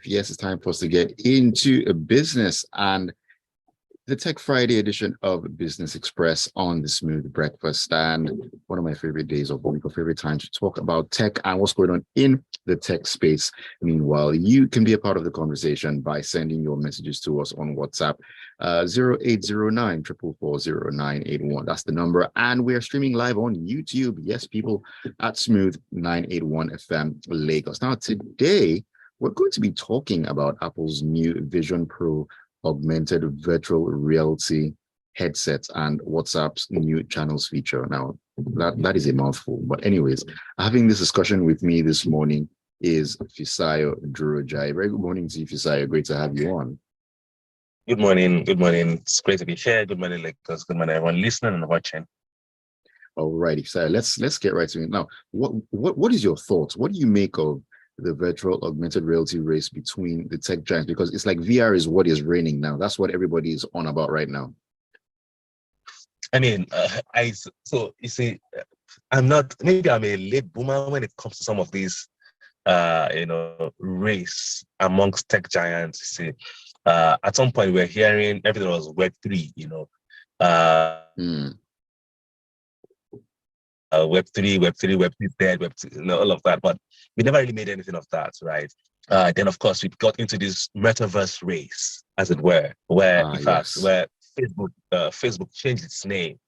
Yes, it's time for us to get into a business and the Tech Friday edition of Business Express on the Smooth Breakfast. And one of my favorite days of the week, or favorite time to talk about tech and what's going on in the tech space. Meanwhile, you can be a part of the conversation by sending your messages to us on WhatsApp, 0809 444 0981. That's the number. And we're streaming live on YouTube. Yes, people, at Smooth 981 FM Lagos. Now, today, we're going to be talking about Apple's new Vision Pro augmented virtual reality headsets and WhatsApp's new channels feature. Now, that is a mouthful. But anyways, having this discussion with me this morning is Fisayo Durojiaye. Very good morning to you, Fisayo. Great to have you on. Good morning. Good morning. It's great to be here. Good morning, Lakers. Good morning, everyone listening and watching. All righty, Fisayo. Let's get right to it. Now, what is your thoughts? What do you make of the virtual augmented reality race between the tech giants? Because it's like VR is what is reigning now. That's what everybody is on about right now. I mean, so you see, maybe I'm a late boomer when it comes to some of these, race amongst tech giants. You see, at some point we're hearing everything was Web3, Web3, Web3 dead, Web2, all of that. But we never really made anything of that, right? Then, of course, we got into this metaverse race, as it were, where, in fact, where Facebook changed its name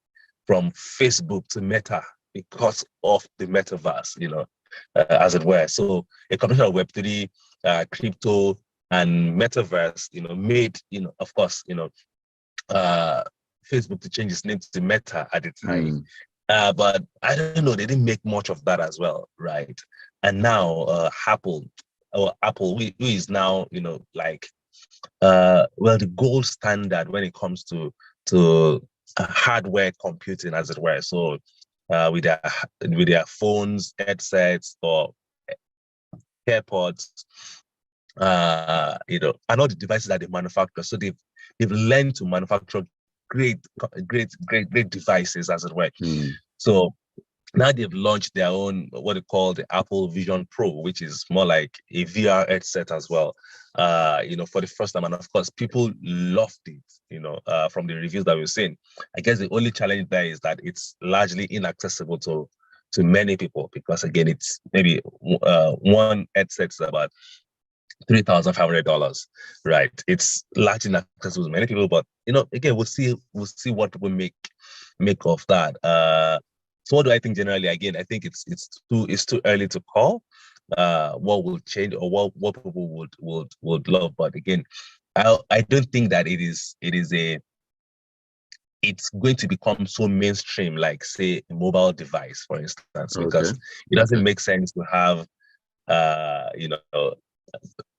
from Facebook to Meta because of the metaverse, as it were. So a combination of Web3, crypto, and metaverse, made, of course, Facebook to change its name to Meta at the time. But I don't know, they didn't make much of that as well, right? And now Apple, who is now, the gold standard when it comes to hardware computing, as it were. So with their phones, headsets, or AirPods, and all the devices that they manufacture. So they've learned to manufacture great devices, as it were. So now they've launched their own, what they call the Apple Vision Pro, which is more like a VR headset as well, for the first time. And of course, people loved it, from the reviews that we've seen. I guess the only challenge there is that it's largely inaccessible to many people, because again, it's maybe one headset is about $3,500, right? It's largely inaccessible to many people, but again, we'll see what people make of that. So what do I think generally? Again, I think it's too early to call what will change or what people would love. But again, I don't think that it's going to become so mainstream, like say a mobile device, for instance, because it doesn't make sense to have a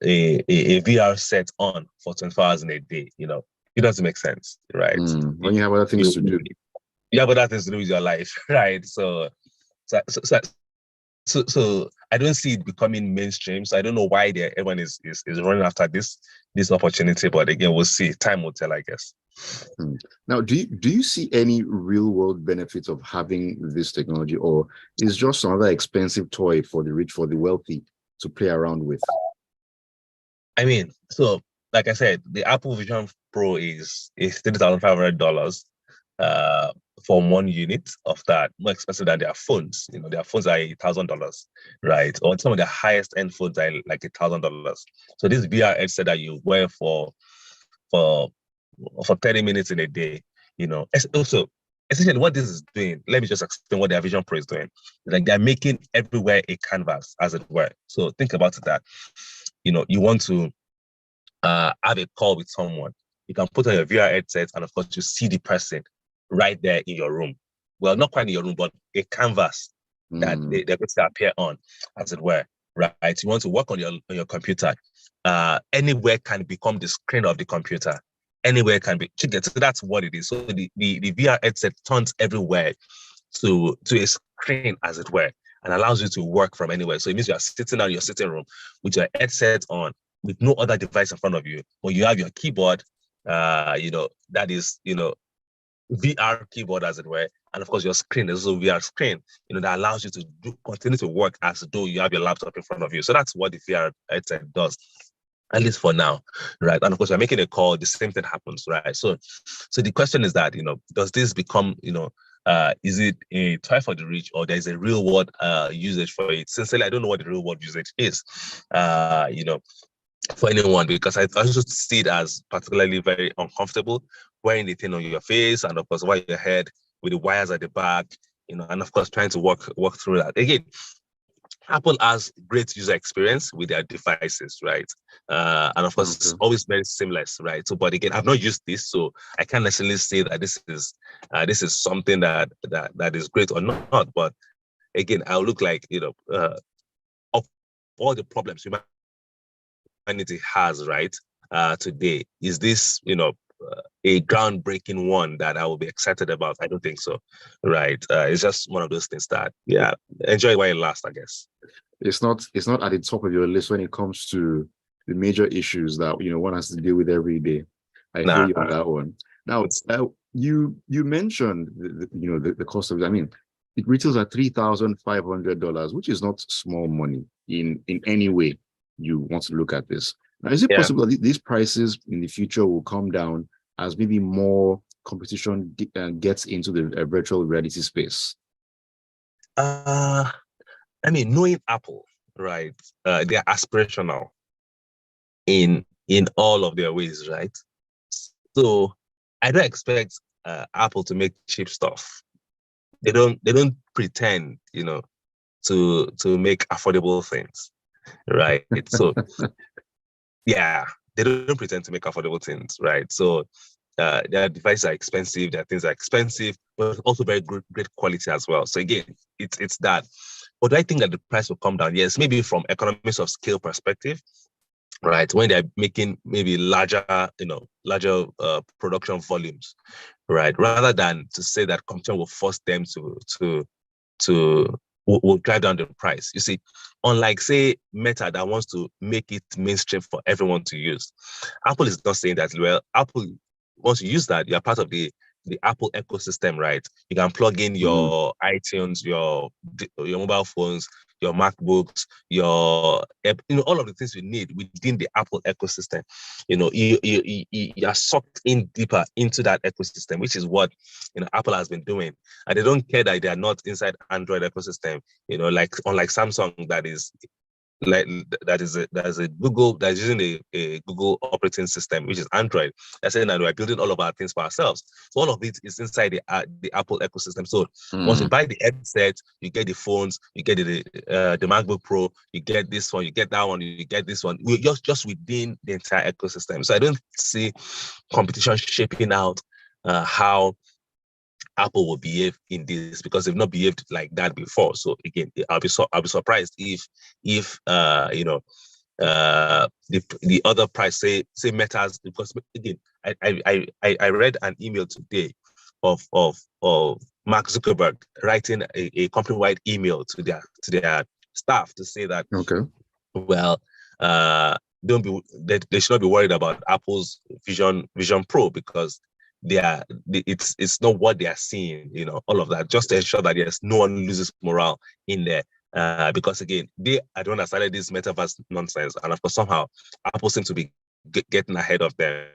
VR set on for 24 hours in a day. It doesn't make sense, right? When you have other things to do. You have other things to do with your life, right? So I don't see it becoming mainstream. So I don't know why everyone is running after this opportunity. But again, we'll see. Time will tell, I guess. Now, do you see any real world benefits of having this technology, or is just another expensive toy for the rich, for the wealthy to play around with? I mean, so like I said, the Apple Vision Pro is $3,500 for one unit of that, more expensive than their phones. Their phones are $1,000, right? Or some of the highest end phones are like $1,000. So this VR headset that you wear for 30 minutes in a day, also essentially what this is doing, let me just explain what their Vision Pro is doing. Like they're making everywhere a canvas, as it were. So think about it that, you want to have a call with someone. You can put on your VR headset and of course you see the person right there in your room. Well, not quite in your room, but a canvas that they're going to appear on, as it were, right? You want to work on your computer. Anywhere can become the screen of the computer. Anywhere can be. So that's what it is. So the VR headset turns everywhere to a screen, as it were, and allows you to work from anywhere. So it means you are sitting down in your sitting room with your headset on, with no other device in front of you, or you have your keyboard, that is, VR keyboard, as it were, and of course your screen is also VR screen, that allows you to continue to work as though you have your laptop in front of you. So that's what the VR headset does. at least for now, right? And of course, we're making a call, the same thing happens, right? So the question is that, does this become, is it a toy for the rich, or there's a real world usage for it? Sincerely, I don't know what the real world usage is, for anyone, because I also see it as particularly very uncomfortable wearing the thing on your face, and of course, while your head with the wires at the back, and of course, trying to work through that. Again, Apple has great user experience with their devices, right? And of course, it's Okay. always very seamless, right? So, but again, I've not used this, so I can't necessarily say that this is something that is great or not. But again, I'll look like of all the problems humanity has, right? Today, is this a groundbreaking one that I will be excited about? I don't think so, right? It's just one of those things that, yeah, enjoy while it lasts, I guess. It's not at the top of your list when it comes to the major issues that one has to deal with every day. I feel Nah. you on that one. Now, you mentioned the cost of it. I mean, it retails at $3,500, which is not small money in any way you want to look at this. Now, is it Yeah. possible that these prices in the future will come down as maybe more competition gets into the virtual reality space? I mean, knowing Apple, right? They're aspirational in all of their ways, right? So I don't expect Apple to make cheap stuff. They don't pretend, to make affordable things, right? So yeah, they don't pretend to make affordable things, right? So their devices are expensive, their things are expensive, but also very great quality as well. So again, it's that. But do I think that the price will come down? Yes, maybe from economies of scale perspective, right? When they're making maybe larger production volumes, right? Rather than to say that competition will force them to will drive down the price. You see, unlike say Meta that wants to make it mainstream for everyone to use, Apple is not saying that. Well, Apple, once you use that, you're part of the Apple ecosystem, right? You can plug in your iTunes, your mobile phones, your MacBooks, your all of the things you need within the Apple ecosystem. You are sucked in deeper into that ecosystem, which is what Apple has been doing, and they don't care that they are not inside Android ecosystem. Like unlike Samsung, that is a Google that's using a Google operating system, which is Android. That's saying that we're building all of our things for ourselves. So all of it is inside the Apple ecosystem. So once you buy the headset, you get the phones, you get the MacBook Pro, you get this one, you get that one, you get this one. We're just within the entire ecosystem. So I don't see competition shaping out how Apple will behave in this, because they've not behaved like that before. So again, I'll be surprised if the other price say Meta's, because again, I read an email today of Mark Zuckerberg writing a company-wide email to their staff to say that, Okay. well, they should not be worried about Apple's Vision Pro, because it's not what they are seeing, all of that, just to ensure that yes, no one loses morale in there. Because again, I don't understand this metaverse nonsense, and of course somehow Apple seems to be getting ahead of them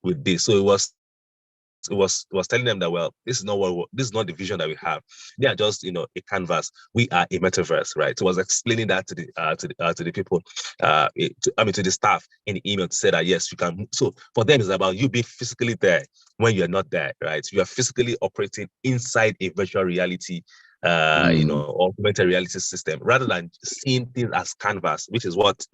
with this. So it was telling them that, well, this is not the vision that we have. They are just a canvas. We are a metaverse, right? So I was explaining that to the people, to the staff in the email, to say that yes, you can. So for them, it's about you being physically there when you're not there, right? You are physically operating inside a virtual reality augmented reality system, rather than seeing things as canvas, which is what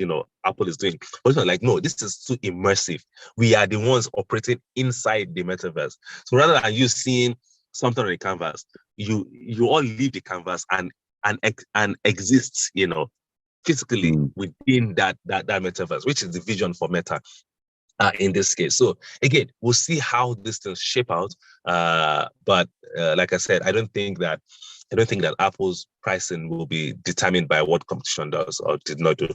Apple is doing. But it's like, no, this is too immersive. We are the ones operating inside the metaverse. So rather than you seeing something on the canvas, you all leave the canvas and exist, physically within that metaverse, which is the vision for Meta. In this case. So again, we'll see how this things shape out. But like I said, I don't think that Apple's pricing will be determined by what competition does or did not do.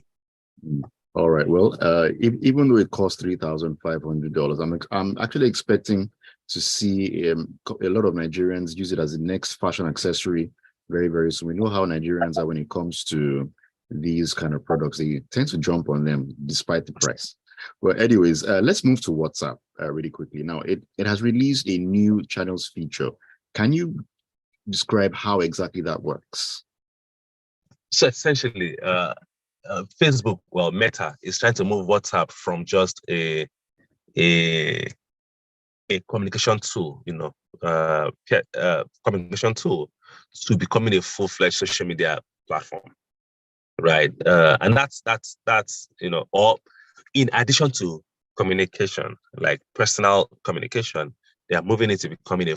All right. Well, even though it costs $3,500, I'm actually expecting to see a lot of Nigerians use it as the next fashion accessory very, very soon. We know how Nigerians are when it comes to these kind of products. They tend to jump on them despite the price. Well, anyways, let's move to WhatsApp really quickly. Now, it has released a new channels feature. Can you describe how exactly that works? So essentially, Facebook, well, Meta is trying to move WhatsApp from just a communication tool, communication tool, to becoming a full-fledged social media platform, right? And that's or in addition to communication, like personal communication, they are moving into becoming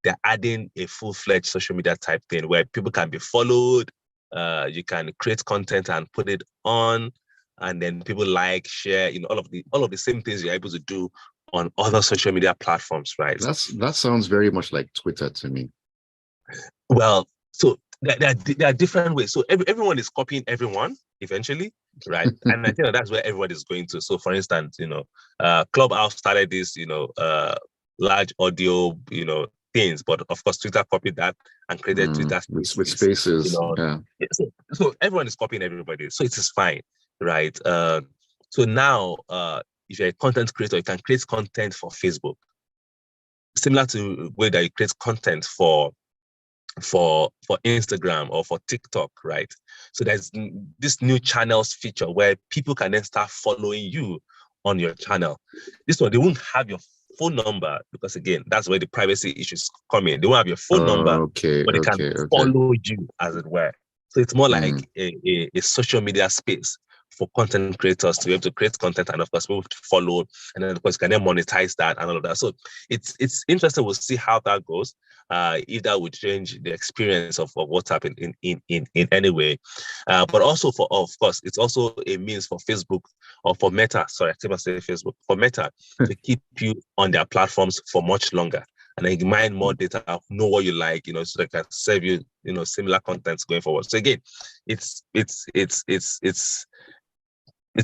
they're adding a full-fledged social media type thing where people can be followed. You can create content and put it on, and then people like, share, all of the same things you're able to do on other social media platforms, right? That sounds very much like Twitter to me. Well, so there are different ways. So everyone is copying everyone eventually, right? And I think that's where everyone is going to. So for instance, Clubhouse started this, large audio, things, but of course Twitter copied that and created Twitter Spaces, with spaces. Yeah. So everyone is copying everybody. So it is fine, right? So now if you're a content creator, you can create content for Facebook, similar to the way that you create content for Instagram or for TikTok, right? So there's this new channels feature where people can then start following you on your channel. This one, they won't have your phone number because, again, that's where the privacy issues come in. They won't have your phone number, but they can follow you, as it were. So it's more like a social media space for content creators to be able to create content, and of course people to follow, and then of course you can then monetize that and all of that. So it's interesting. We'll see how that goes. If that would change the experience of WhatsApp in any way. But also of course, it's also a means for Facebook or for Meta. Sorry, I keep on saying Facebook, for Meta to keep you on their platforms for much longer. And then mine more data, know what you like, so they can serve you, similar contents going forward. So again, it's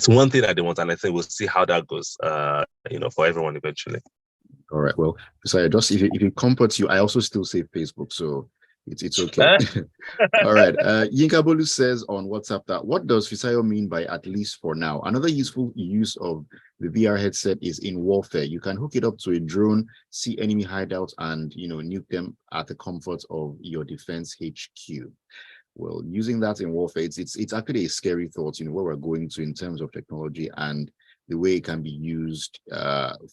one thing that they want, and I think we'll see how that goes, for everyone eventually. All right. Well, Fisayo, just if it comforts you, I also still say Facebook, so it's okay. All right. Yinka Bolu says on WhatsApp that what does Fisayo mean by at least for now? Another useful use of the VR headset is in warfare. You can hook it up to a drone, see enemy hideouts, and nuke them at the comfort of your defense HQ. Well, using that in warfare, it's actually a scary thought, where we're going to in terms of technology and the way it can be used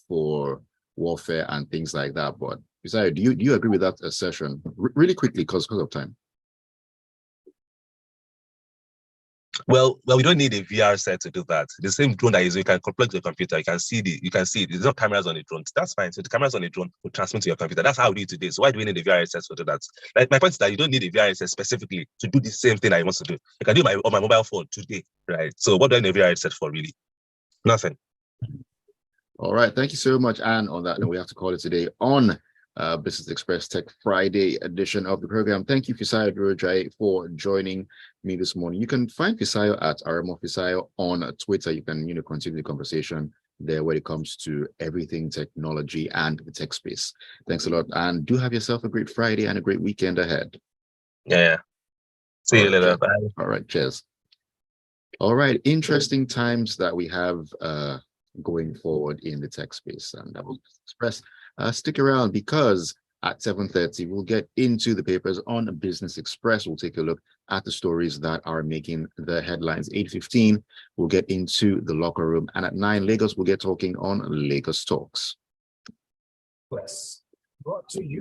for warfare and things like that. But besides, do you agree with that assertion? Really quickly, because of time. Well, we don't need a VR set to do that. The same drone that you can plug to your computer, you can see it. There's no cameras on the drone. That's fine. So the cameras on the drone will transmit to your computer. That's how we do it today. So why do we need a VR set to do that? Like, my point is that you don't need a VR set specifically to do the same thing I want to do. I can do it on my mobile phone today, right? So what do I need a VR set for, really? Nothing. All right. Thank you so much. And on that note, we have to call it today on Business Express Tech Friday edition of the program. Thank you, Fisayo Durojiaye, for joining me this morning. You can find Fisayo at RMO Fisayo on Twitter. You can continue the conversation there when it comes to everything technology and the tech space. Thanks a lot, and do have yourself a great Friday and a great weekend ahead. Yeah. See you later. Bye. All right. Cheers. All right. Interesting times that we have going forward in the tech space, and that will express. Stick around, because at 7:30 we'll get into the papers on Business Express. We'll take a look at the stories that are making the headlines. 8:15 we'll get into the locker room, and at 9 Lagos we'll get talking on Lagos Talks. Brought to you